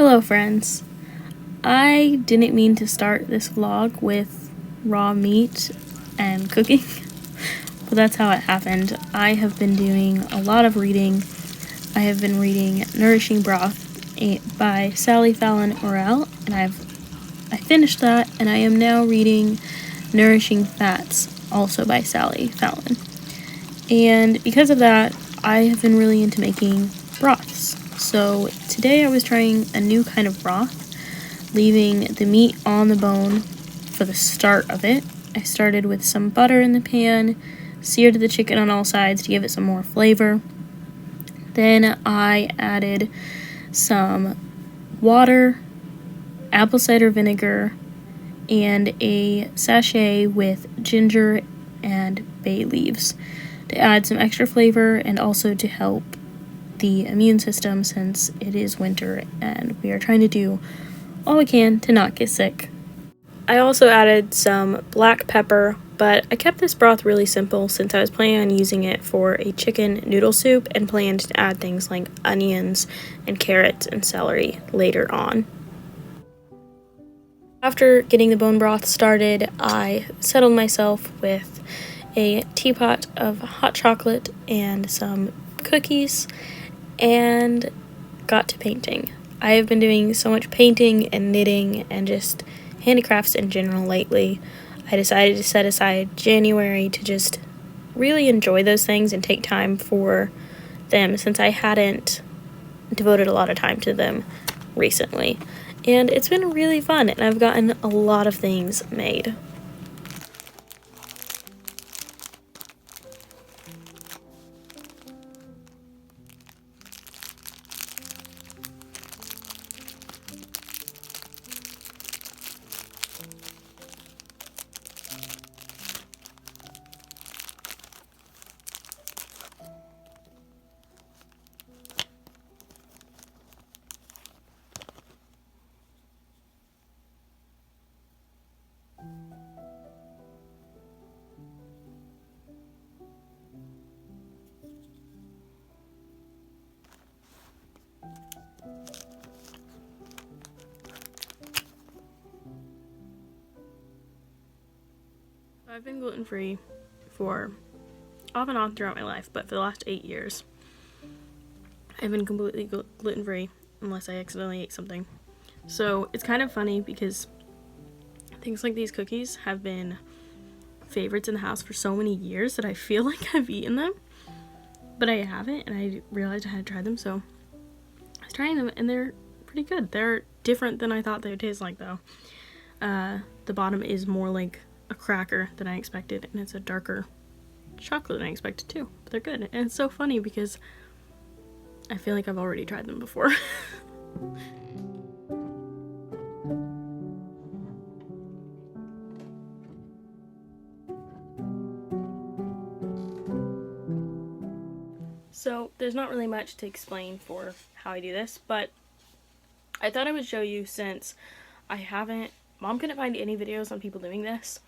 Hello friends. I didn't mean to start this vlog with raw meat and cooking, but that's how it happened. I have been doing a lot of reading. I have been reading Nourishing Broth by Sally Fallon Orrell, and I finished that, and I am now reading Nourishing Fats, also by Sally Fallon. And because of that, I have been really into making broths. So today I was trying a new kind of broth, leaving the meat on the bone for the start of it. I started with some butter in the pan, seared the chicken on all sides to give it some more flavor. Then I added some water, apple cider vinegar, and a sachet with ginger and bay leaves to add some extra flavor and also to help the immune system since it is winter and we are trying to do all we can to not get sick. I also added some black pepper, but I kept this broth really simple since I was planning on using it for a chicken noodle soup and planned to add things like onions and carrots and celery later on. After getting the bone broth started, I settled myself with a teapot of hot chocolate and some cookies and got to painting. I have been doing so much painting and knitting and just handicrafts in general lately. I decided to set aside January to just really enjoy those things and take time for them since I hadn't devoted a lot of time to them recently. And it's been really fun, and I've gotten a lot of things made. I've been gluten-free for off and on throughout my life, but for the last 8 years, I've been completely gluten-free unless I accidentally ate something. So it's kind of funny because things like these cookies have been favorites in the house for so many years that I feel like I've eaten them, but I haven't, and I realized I had to try them, so I was trying them, and they're pretty good. They're different than I thought they would taste like, though. The bottom is more like a cracker than I expected, and it's a darker chocolate than I expected too, but they're good. And it's so funny because I feel like I've already tried them before. So there's not really much to explain for how I do this, but I thought I would show you since Mom couldn't find any videos on people doing this,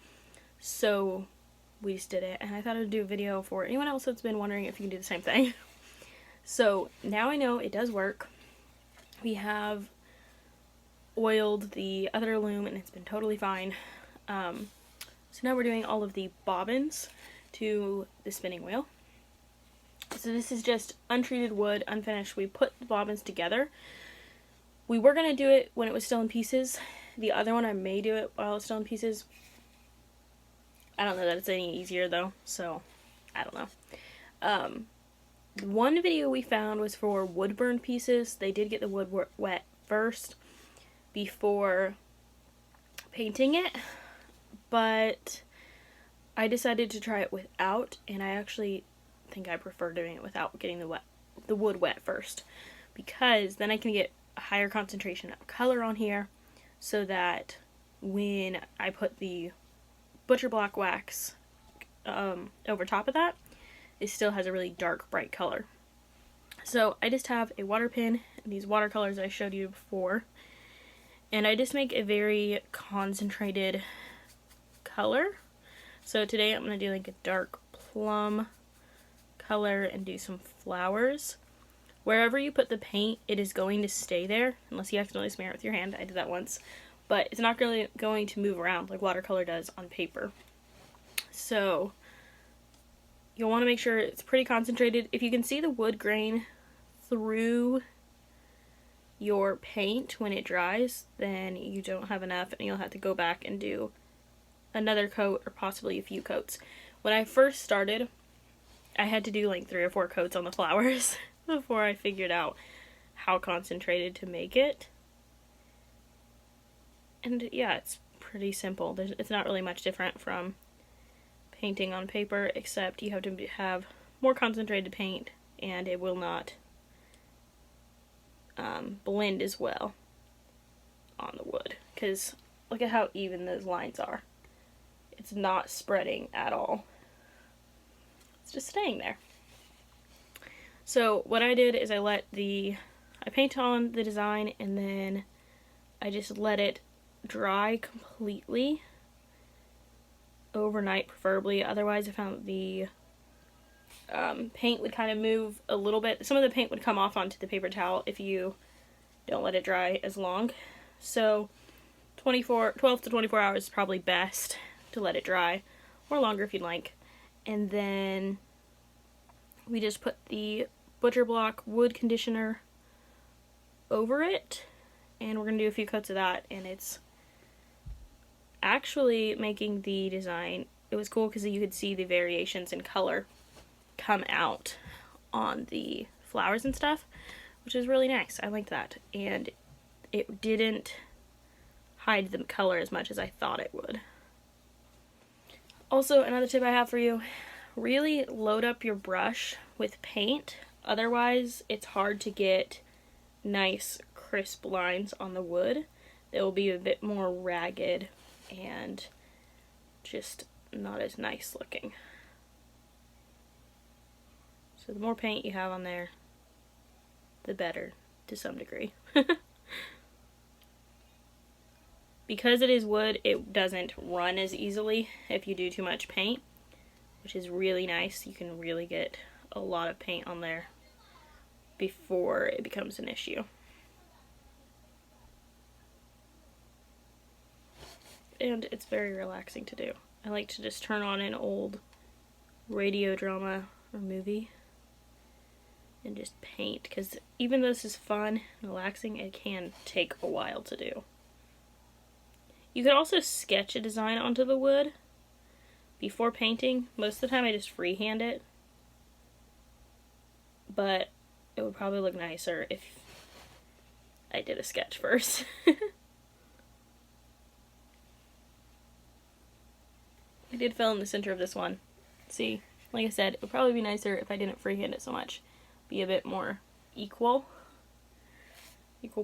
so we just did it, and I thought I would do a video for anyone else that's been wondering if you can do the same thing. So now I know it does work. We have oiled the other loom and it's been totally fine. So now we're doing all of the bobbins to the spinning wheel. So this is just untreated wood, unfinished. We put the bobbins together. We were going to do it when it was still in pieces. The other one I may do it while it's still in pieces. I don't know that it's any easier though, so I don't know. One video we found was for wood burn pieces. They did get the wood wet first before painting it, but I decided to try it without, and I actually think I prefer doing it without getting the wood wet first, because then I can get a higher concentration of color on here so that when I put the butcher block wax over top of that, it still has a really dark, bright color. So I just have a water pen and these watercolors I showed you before, and I just make a very concentrated color. So today I'm going to do like a dark plum color and do some flowers. wherever you put the paint, it is going to stay there unless you accidentally smear it with your hand. I did that once. But it's not really going to move around like watercolor does on paper. So you'll want to make sure it's pretty concentrated. If you can see the wood grain through your paint when it dries, then you don't have enough and you'll have to go back and do another coat or possibly a few coats. When I first started, I had to do like 3 or 4 coats on the flowers before I figured out how concentrated to make it. And yeah, it's pretty simple. It's not really much different from painting on paper, except you have to have more concentrated paint and it will not blend as well on the wood. Because look at how even those lines are. It's not spreading at all. It's just staying there. So what I did is I painted on the design and then I just let it dry completely overnight, preferably. Otherwise, I found the paint would kind of move a little bit. Some of the paint would come off onto the paper towel if you don't let it dry as long. So 12 to 24 hours is probably best to let it dry, or longer if you'd like. And then we just put the Butcher Block wood conditioner over it, and we're going to do a few coats of that, and it's actually making the design, it was cool because you could see the variations in color come out on the flowers and stuff, which is really nice. I like that. And it didn't hide the color as much as I thought it would. Also, another tip I have for you, really load up your brush with paint. Otherwise, it's hard to get nice, crisp lines on the wood. They will be a bit more ragged and just not as nice looking. So the more paint you have on there, the better, to some degree. Because it is wood, it doesn't run as easily if you do too much paint, which is really nice. You can really get a lot of paint on there before it becomes an issue. And it's very relaxing to do. I like to just turn on an old radio drama or movie and just paint, because even though this is fun and relaxing, it can take a while to do. You could also sketch a design onto the wood before painting. Most of the time I just freehand it, but it would probably look nicer if I did a sketch first. I did fill in the center of this one. See, like I said, it would probably be nicer if I didn't freehand it so much. Be a bit more equal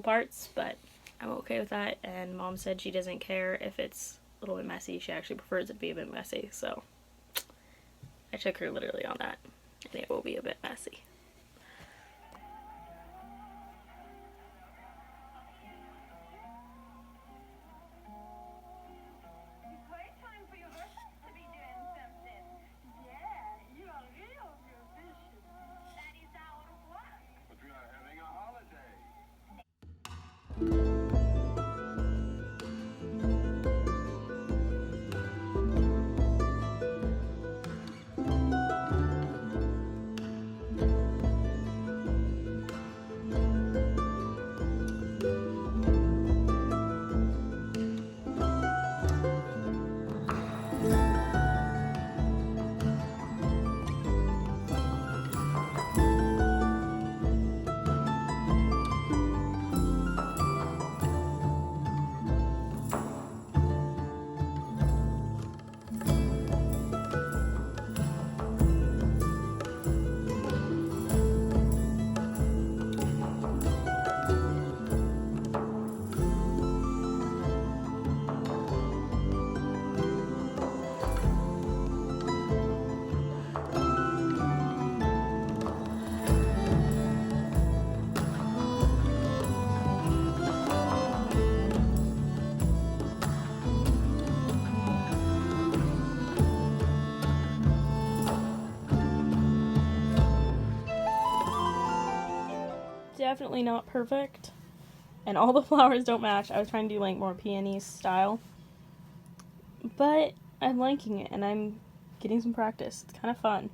parts, but I'm okay with that, and Mom said she doesn't care if it's a little bit messy. She actually prefers it to be a bit messy, so I took her literally on that, and it will be a bit messy. definitely not perfect. And all the flowers don't match. I was trying to do like more peony style. But I'm liking it and I'm getting some practice. It's kind of fun.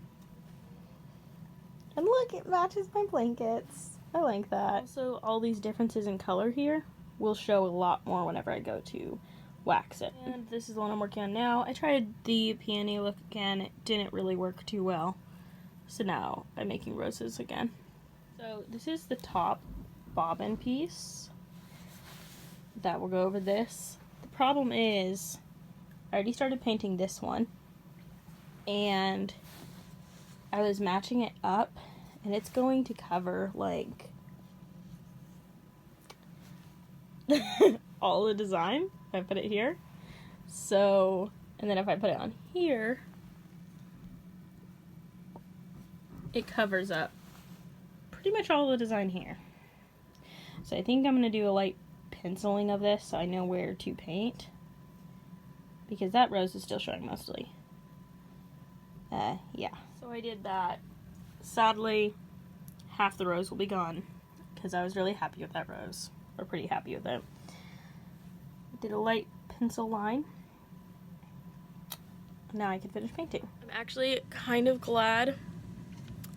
And look, it matches my blankets. I like that. Also, all these differences in color here will show a lot more whenever I go to wax it. And this is the one I'm working on now. I tried the peony look again. It didn't really work too well. So now I'm making roses again. So this is the top bobbin piece. That will go over this. The problem is, I already started painting this one. And I was matching it up. And it's going to cover, like, all the design if I put it here. So, and then if I put it on here, it covers up pretty much all the design here. So I think I'm going to do a light penciling of this so I know where to paint. Because that rose is still showing mostly. Yeah. So I did that. Sadly, half the rose will be gone because I was really happy with that rose, or pretty happy with it. Did a light pencil line. Now I can finish painting. I'm actually kind of glad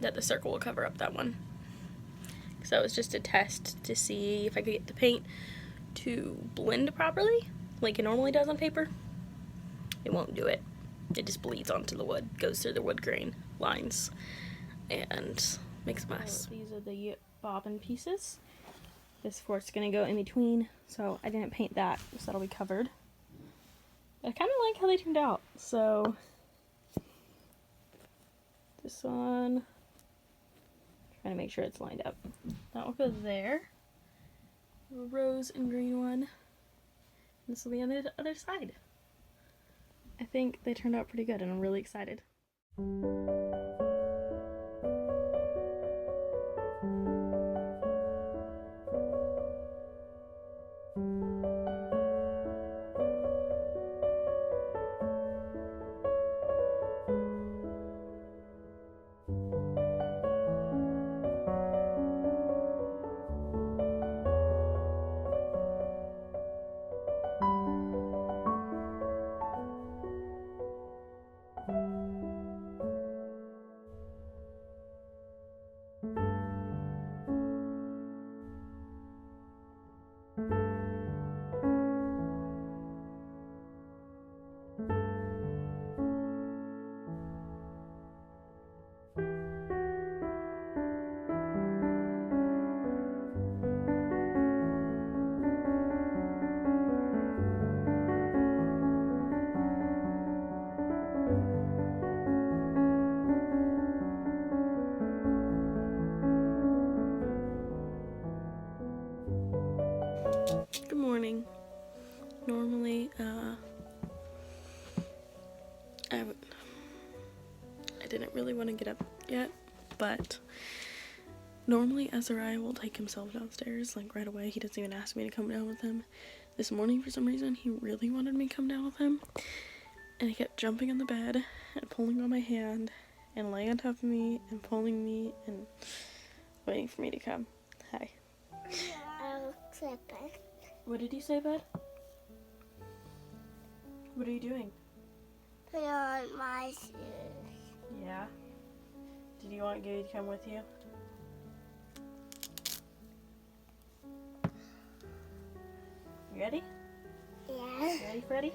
that the circle will cover up that one. So it was just a test to see if I could get the paint to blend properly, like it normally does on paper. It won't do it. It just bleeds onto the wood, goes through the wood grain lines, and makes a mess. So these are the bobbin pieces. This, of course, is going to go in between, so I didn't paint that, so that'll be covered. But I kind of like how they turned out, so this one, trying to make sure it's lined up. That will go there. A rose and green one. This will be on the other side. I think they turned out pretty good, and I'm really excited. Good morning. Normally, I didn't really want to get up yet, but normally Azariah will take himself downstairs, like, right away. He doesn't even ask me to come down with him. This morning, for some reason, he really wanted me to come down with him, and he kept jumping on the bed and pulling on my hand and laying on top of me and pulling me and waiting for me to come. Hi. What did you say, bud? What are you doing? Put on my shoes. Yeah? Did you want Gary to come with you? You ready? Yeah. You ready, Freddy?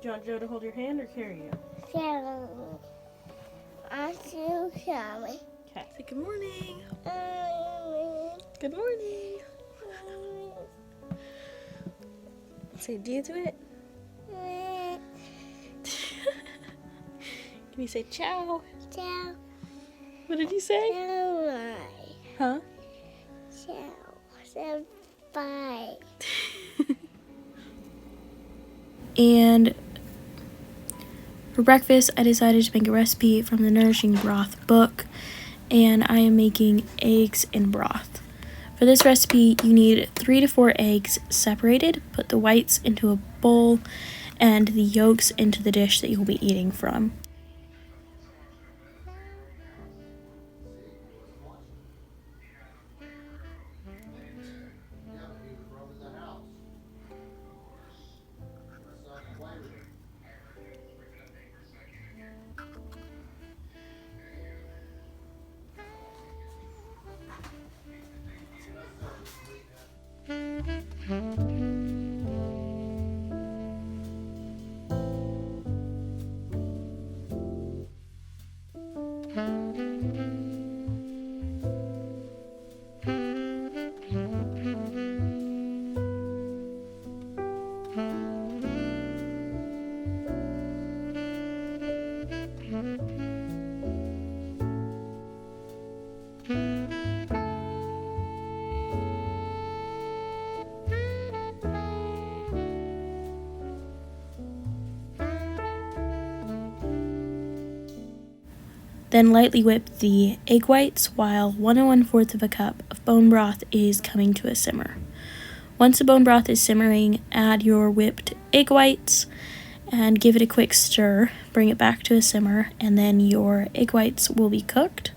Do you want Joe to hold your hand or carry you? Carry me. I should carry me. Okay. Say good morning. Good morning. Say do to it. Can you say ciao? Ciao. What did you say? Ciao. Huh? Ciao. Say bye. And for breakfast, I decided to make a recipe from the Nourishing Broth book, and I am making eggs in broth. For this recipe, you need 3 to 4 eggs separated. Put the whites into a bowl and the yolks into the dish that you'll be eating from. Then lightly whip the egg whites while 1 1/4 of a cup of bone broth is coming to a simmer. Once the bone broth is simmering, add your whipped egg whites and give it a quick stir. Bring it back to a simmer, and then your egg whites will be cooked.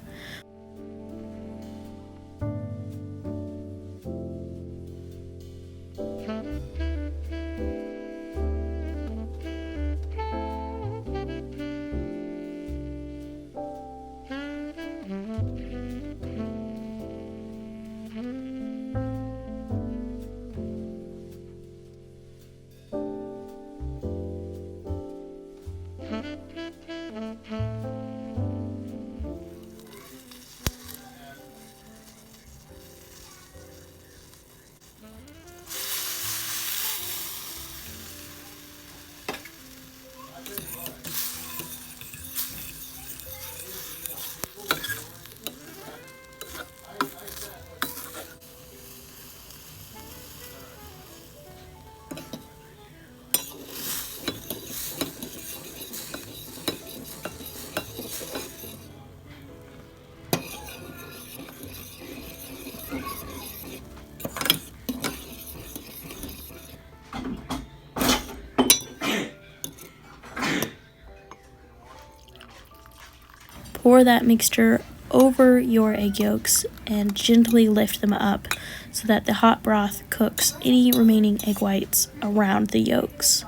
Pour that mixture over your egg yolks and gently lift them up so that the hot broth cooks any remaining egg whites around the yolks.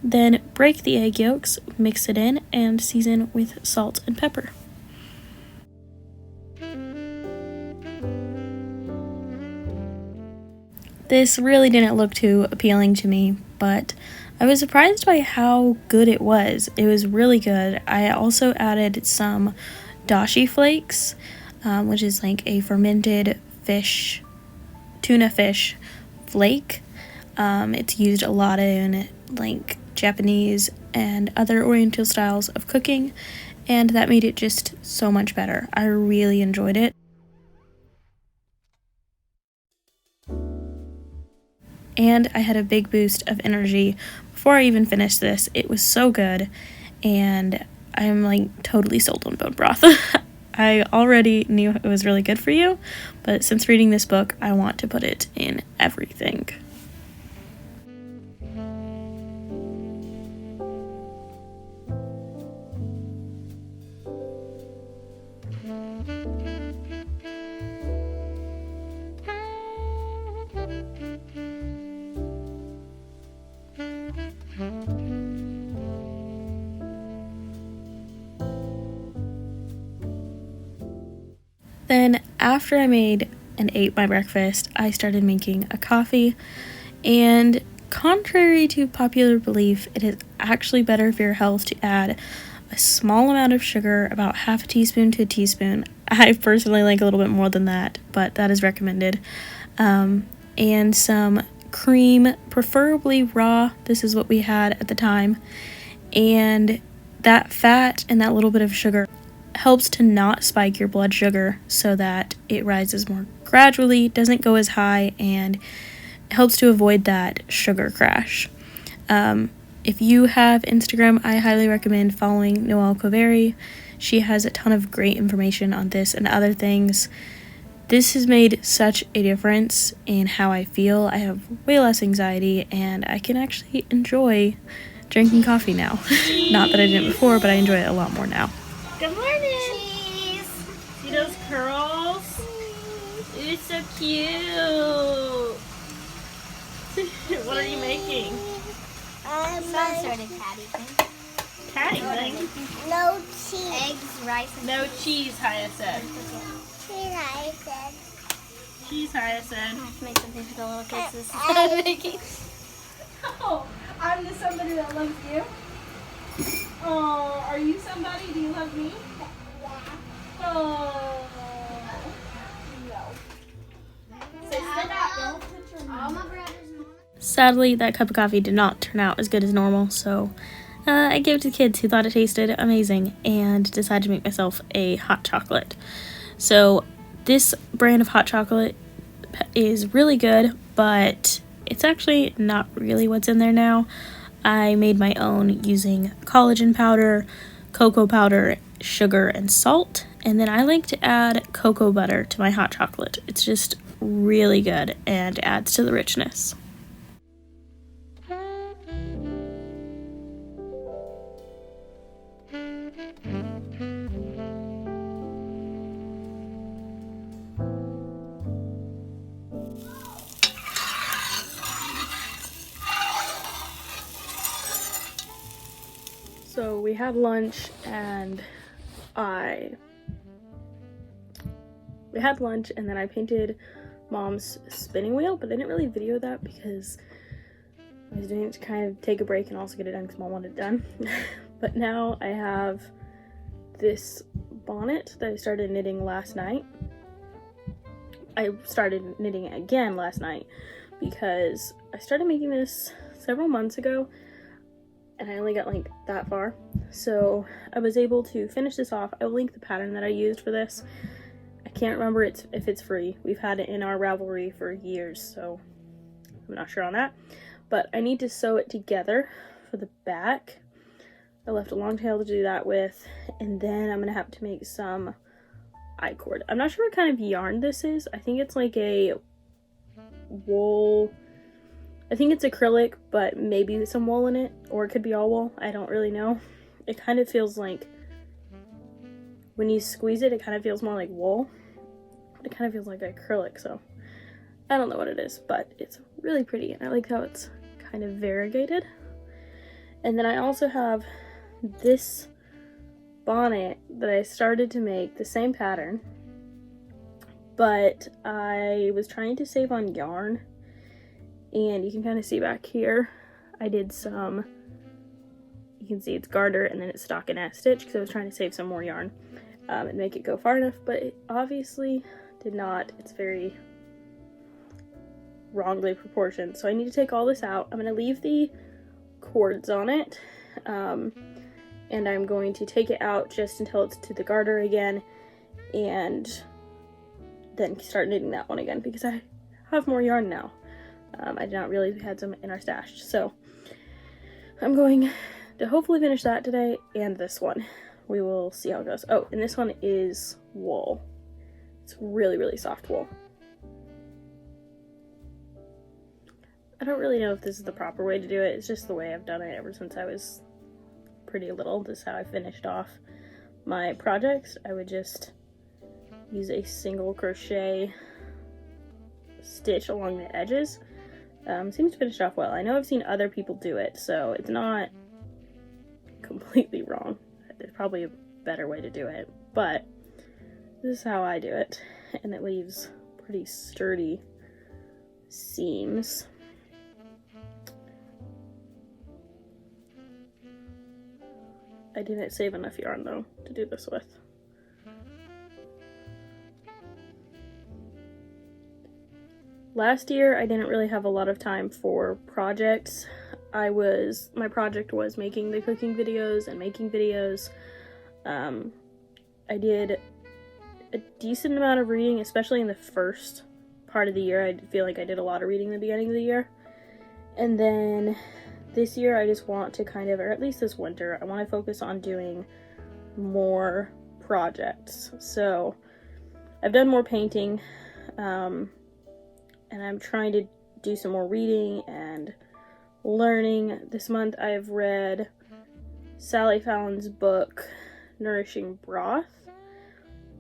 Then break the egg yolks, mix it in, and season with salt and pepper. This really didn't look too appealing to me, but I was surprised by how good it was. It was really good. I also added some dashi flakes, which is like a fermented fish, tuna fish flake. It's used a lot in like Japanese and other Oriental styles of cooking, and that made it just so much better. I really enjoyed it. And I had a big boost of energy before I even finished this. It was so good, and I'm like totally sold on bone broth. I already knew it was really good for you, but since reading this book, I want to put it in everything. Then after I made and ate my breakfast, I started making a coffee, and contrary to popular belief, it is actually better for your health to add a small amount of sugar, about half a teaspoon to a teaspoon. I personally like a little bit more than that, but that is recommended. And some cream, preferably raw. This is what we had at the time. And that fat and that little bit of sugar helps to not spike your blood sugar so that it rises more gradually, doesn't go as high, and helps to avoid that sugar crash. If you have Instagram, I highly recommend following Noelle Coveri. She has a ton of great information on this and other things. This has made such a difference in how I feel. I have way less anxiety, and I can actually enjoy drinking coffee now. Not that I didn't before, but I enjoy it a lot more now. Good morning. Cheese. See those curls? It's so cute. What are you making? Some sort of patty thing. cat eating? No cheese. Eggs, rice, and No cheese, Hyacinth. Cheese, I said. Cheese, Hyacinth. I have to make something for the little kids. This is I- what I'm making. Oh, I'm the somebody that loves you. Oh, are you somebody? Do you love me? Oh. All my brothers and Sadly, that cup of coffee did not turn out as good as normal, so I gave it to the kids who thought it tasted amazing and decided to make myself a hot chocolate. So this brand of hot chocolate is really good, but it's actually not really what's in there now. I made my own using collagen powder, cocoa powder, sugar, and salt, and then I like to add cocoa butter to my hot chocolate. It's just really good and adds to the richness. So we had lunch and then I painted Mom's spinning wheel, but I didn't really video that because I was doing it to kind of take a break and also get it done because Mom wanted it done. But now I have this bonnet that I started knitting last night. I started knitting it again last night because I started making this several months ago and I only got like that far. So I was able to finish this off. I will link the pattern that I used for this. I can't remember if it's free. We've had it in our Ravelry for years, so I'm not sure on that. But I need to sew it together for the back. I left a long tail to do that with, and then I'm gonna have to make some I-cord. I'm not sure what kind of yarn this is. I think it's like a wool. I think it's acrylic, but maybe with some wool in it, or it could be all wool. I don't really know. It kind of feels like, when you squeeze it, it kind of feels more like wool. It kind of feels like acrylic, so I don't know what it is, but it's really pretty, and I like how it's kind of variegated. And then I also have this bonnet that I started to make, the same pattern, but I was trying to save on yarn, and you can kind of see back here, I did some, you can see it's garter and then it's stockinette stitch because I was trying to save some more yarn and make it go far enough, but it obviously did not. It's very wrongly proportioned, so I need to take all this out. I'm going to leave the cords on it, and I'm going to take it out just until it's to the garter again, and then start knitting that one again because I have more yarn now. I did not realize we had some in our stash, so I'm going to hopefully finish that today and this one. We will see how it goes. Oh, and this one is wool. It's really, really soft wool. I don't really know if this is the proper way to do it. It's just the way I've done it ever since I was pretty little. This is how I finished off my projects. I would just use a single crochet stitch along the edges. Seems to finish off well. I know I've seen other people do it, so it's not completely wrong. There's probably a better way to do it, but this is how I do it, and it leaves pretty sturdy seams. I didn't save enough yarn though to do this with. Last year I didn't really have a lot of time for projects. My project was making the cooking videos and making videos. I did a decent amount of reading, especially in the first part of the year. I feel like I did a lot of reading in the beginning of the year. And then this year I just want to kind of, or at least this winter, I want to focus on doing more projects. So I've done more painting, and I'm trying to do some more reading and learning. This month I've read Sally Fallon's book, Nourishing Broth,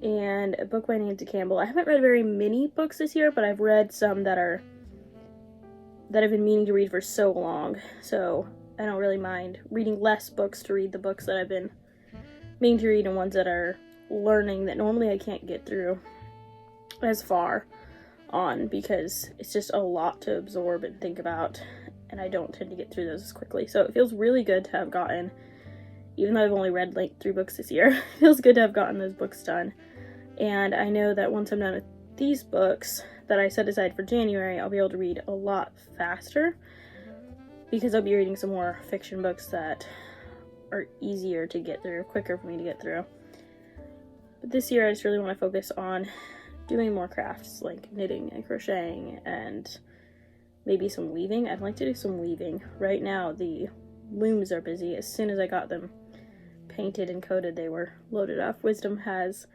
and a book by Nancy Campbell. I haven't read very many books this year, but I've read some that I've been meaning to read for so long. So I don't really mind reading less books to read the books that I've been meaning to read and ones that are learning that normally I can't get through as far on because it's just a lot to absorb and think about, and I don't tend to get through those as quickly. So it feels really good to have gotten, even though I've only read like 3 books this year, it feels good to have gotten those books done. And I know that once I'm done with these books that I set aside for January, I'll be able to read a lot faster because I'll be reading some more fiction books that are easier to get through, quicker for me to get through. But this year I just really want to focus on doing more crafts like knitting and crocheting and maybe some weaving. I'd like to do some weaving. Right now the looms are busy. As soon as I got them painted and coated, they were loaded up. Wisdom has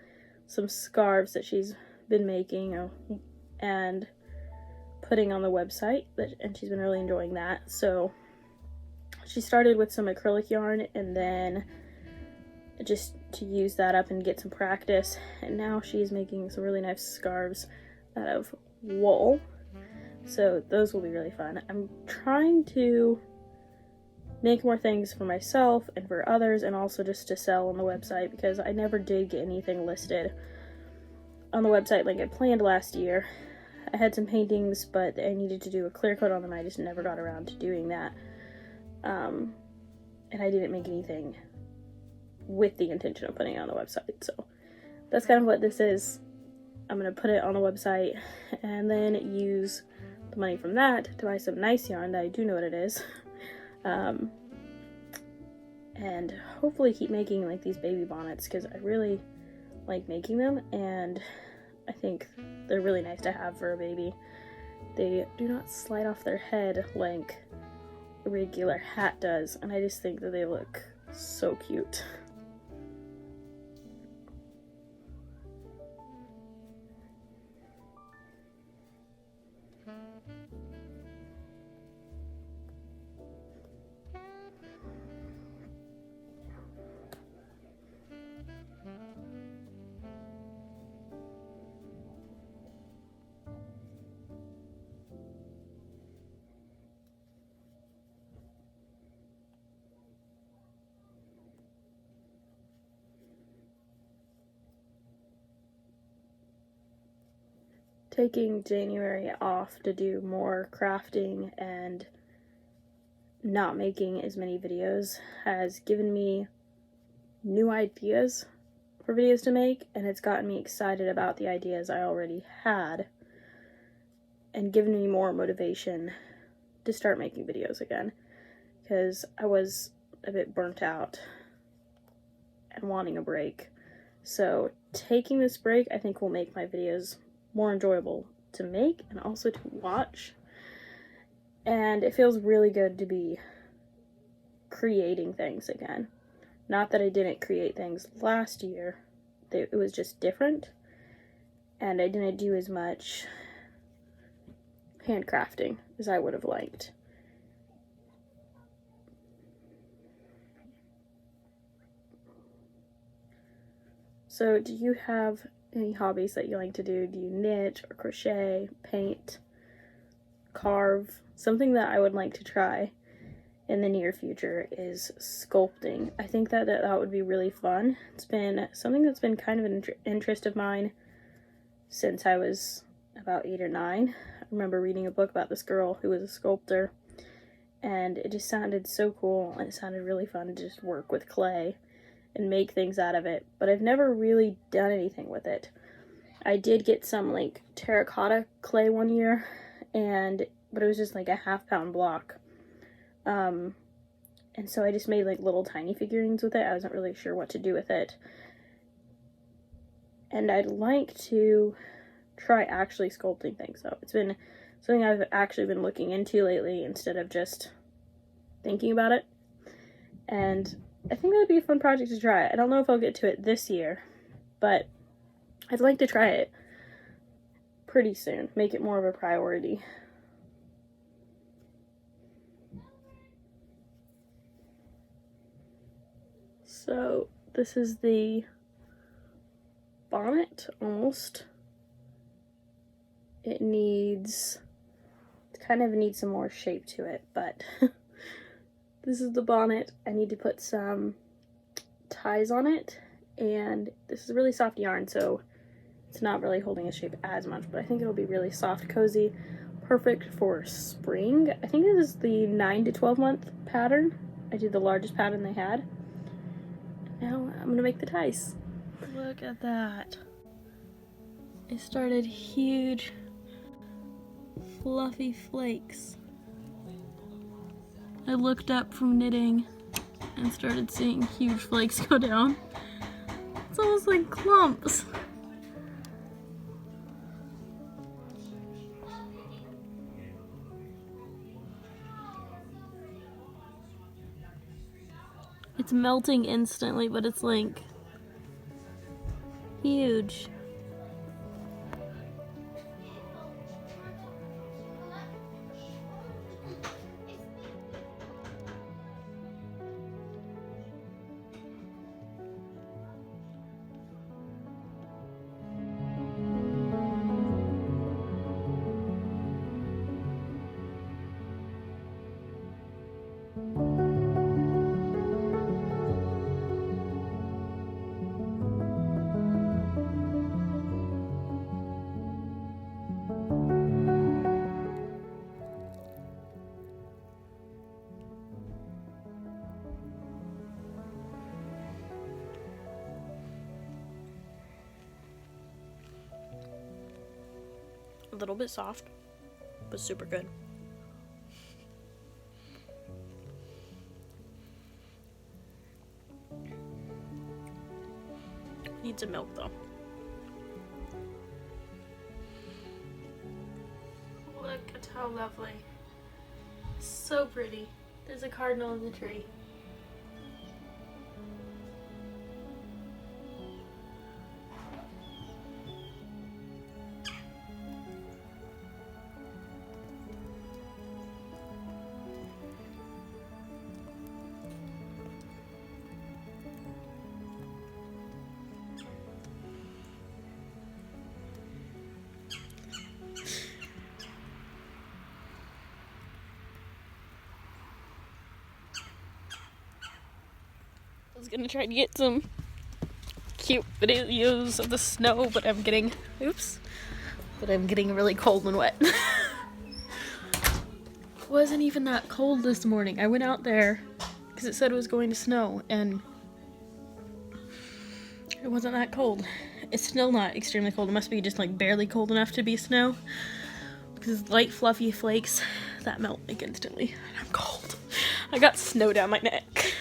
some scarves that she's been making and putting on the website, and she's been really enjoying that. So she started with some acrylic yarn and then just to use that up and get some practice, and now she's making some really nice scarves out of wool, so those will be really fun. I'm trying to make more things for myself and for others, and also just to sell on the website because I never did get anything listed on the website like I planned last year. I had some paintings, but I needed to do a clear coat on them. I just never got around to doing that, and I didn't make anything with the intention of putting it on the website. So that's kind of what this is. I'm going to put it on the website and then use the money from that to buy some nice yarn that I do know what it is, and hopefully keep making like these baby bonnets because I really like making them, and I think they're really nice to have for a baby. They do not slide off their head like a regular hat does, and I just think that they look so cute. Taking January off to do more crafting and not making as many videos has given me new ideas for videos to make, and it's gotten me excited about the ideas I already had and given me more motivation to start making videos again because I was a bit burnt out and wanting a break. So taking this break I think will make my videos more enjoyable to make and also to watch, and it feels really good to be creating things again. Not that I didn't create things last year, it was just different, and I didn't do as much handcrafting as I would have liked. So do you have any hobbies that you like to do? Do you knit or crochet, paint, carve? Something that I would like to try in the near future is sculpting. I think that would be really fun. It's been something that's been kind of an interest of mine since I was about 8 or 9. I remember reading a book about this girl who was a sculptor, and it just sounded so cool, and it sounded really fun to just work with clay and make things out of it, but I've never really done anything with it. I did get some like terracotta clay one year, but it was just like a half-pound block, and so I just made like little tiny figurines with it. I wasn't really sure what to do with it, and I'd like to try actually sculpting things though. It's been something I've actually been looking into lately instead of just thinking about it, and I think that would be a fun project to try. I don't know if I'll get to it this year, but I'd like to try it pretty soon. Make it more of a priority. So this is the bonnet, almost. It kind of needs some more shape to it, but This is the bonnet. I need to put some ties on it, and this is really soft yarn, so it's not really holding its shape as much, but I think it'll be really soft, cozy, perfect for spring. I think this is the 9 to 12 month pattern. I did the largest pattern they had. Now I'm gonna make the ties. Look at that. I started huge fluffy flakes. I looked up from knitting and started seeing huge flakes go down. It's almost like clumps. It's melting instantly, but it's like huge. A little bit soft, but super good. Needs some milk though. Look at how lovely. So pretty. There's a cardinal in the tree. I was gonna try to get some cute videos of the snow, but I'm getting really cold and wet. It wasn't even that cold this morning. I went out there because it said it was going to snow, and it wasn't that cold. It's still not extremely cold. It must be just like barely cold enough to be snow, because light fluffy flakes that melt like instantly. And I'm cold. I got snow down my neck.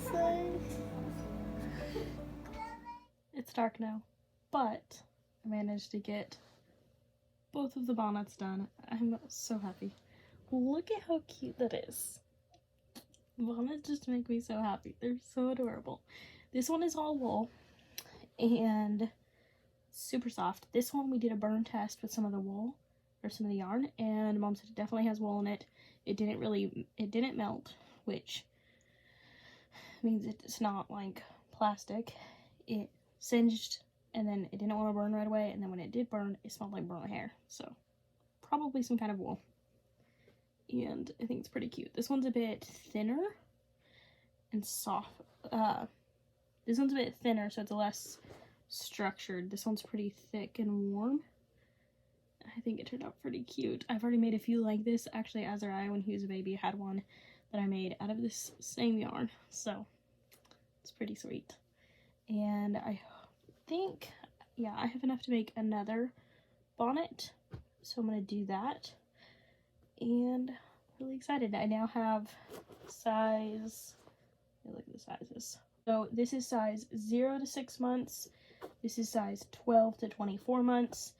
say? It's dark now, but I managed to get both of the bonnets done. I'm so happy. Look at how cute that is. Bonnets just make me so happy. They're so adorable. This one is all wool and super soft. This one we did a burn test with some of the wool or some of the yarn, and Mom said it definitely has wool in it. It didn't melt, which means it's not like plastic. It singed and then it didn't want to burn right away, and then when it did burn, it smelled like burnt hair. So probably some kind of wool. And I think it's pretty cute. This one's a bit thinner and soft. This one's a bit thinner, so it's less structured. This one's pretty thick and warm. I think it turned out pretty cute. I've already made a few like this. Actually, Azariah, when he was a baby, had one that I made out of this same yarn. So it's pretty sweet. And I think, yeah, I have enough to make another bonnet. So I'm going to do that. And really excited. I now have size, look at the sizes. So this is size 0 to 6 months. This is size 12 to 24 months.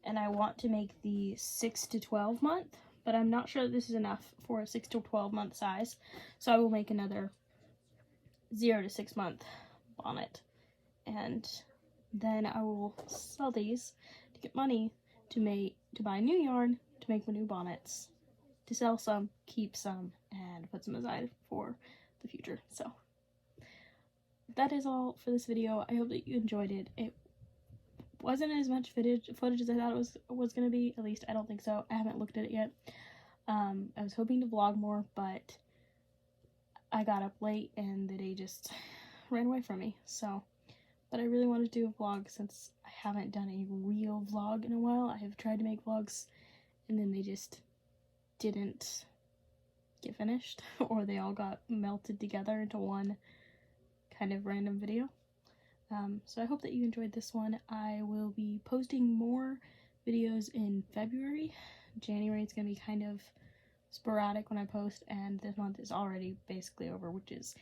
And I want to make the 6 to 12 month, but I'm not sure that this is enough for a 6 to 12 month size. So I will make another 0 to 6 month bonnet. And then I will sell these to get money to buy new yarn to make my new bonnets, to sell some, keep some, and put some aside for the future. So that is all for this video. I hope that you enjoyed it. It wasn't as much footage as I thought it was gonna be. At least I don't think so. I haven't looked at it yet. I was hoping to vlog more, but I got up late and the day just ran away from me. So, but I really wanted to do a vlog since I haven't done a real vlog in a while. I have tried to make vlogs and then they just didn't get finished, or they all got melted together into one kind of random video. So I hope that you enjoyed this one. I will be posting more videos in February. January is going to be kind of sporadic when I post, and this month is already basically over, which is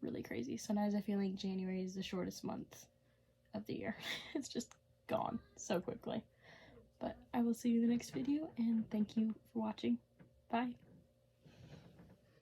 really crazy. Sometimes I feel like January is the shortest month of the year. It's just gone so quickly. But I will see you in the next video, and thank you for watching. Bye.